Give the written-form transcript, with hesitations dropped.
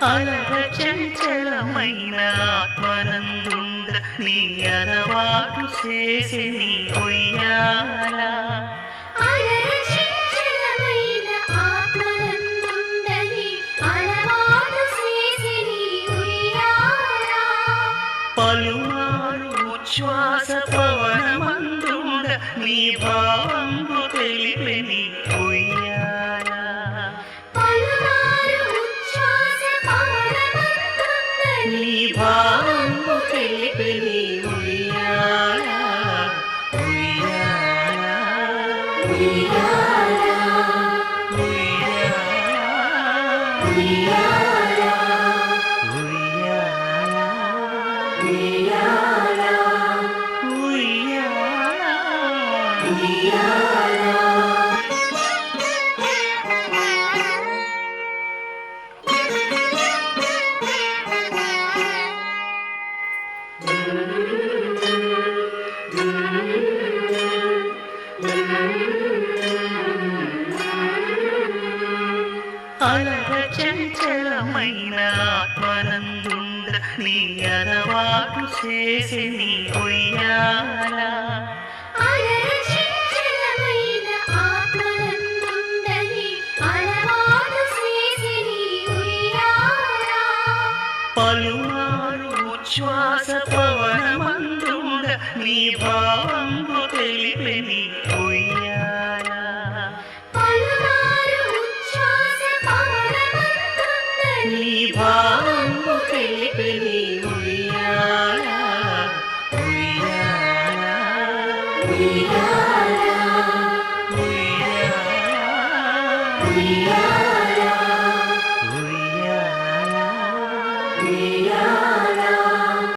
అలర చంచలమైన ఆత్మనందుండ నీ అలవాటు చేసి నీ ఉయ్యాల పలుమారు ఉచ్ఛ్వాస పవనమందుండ నీ భావంబు తెలిపే నీ ఉయ్యాల నీ భావంబు తెలిపే నీ ఉయ్యాల ఉయ్యాల ఉయ్యాల ఉయ్యాల ఉయ్యాల అలర చంచలమైన ఆత్మనందుండ నీ అలవాటు చేసి నీ ఉయ్యాల పలుమారు ఉచ్ఛ్వాస పవనమందుండ నీ భావంబు తెలిపే నీ ఉయ్యాల నీ భావంబు తెలిపే నీ ఉయ్యాల ఉయ్యాల ఉయ్యాల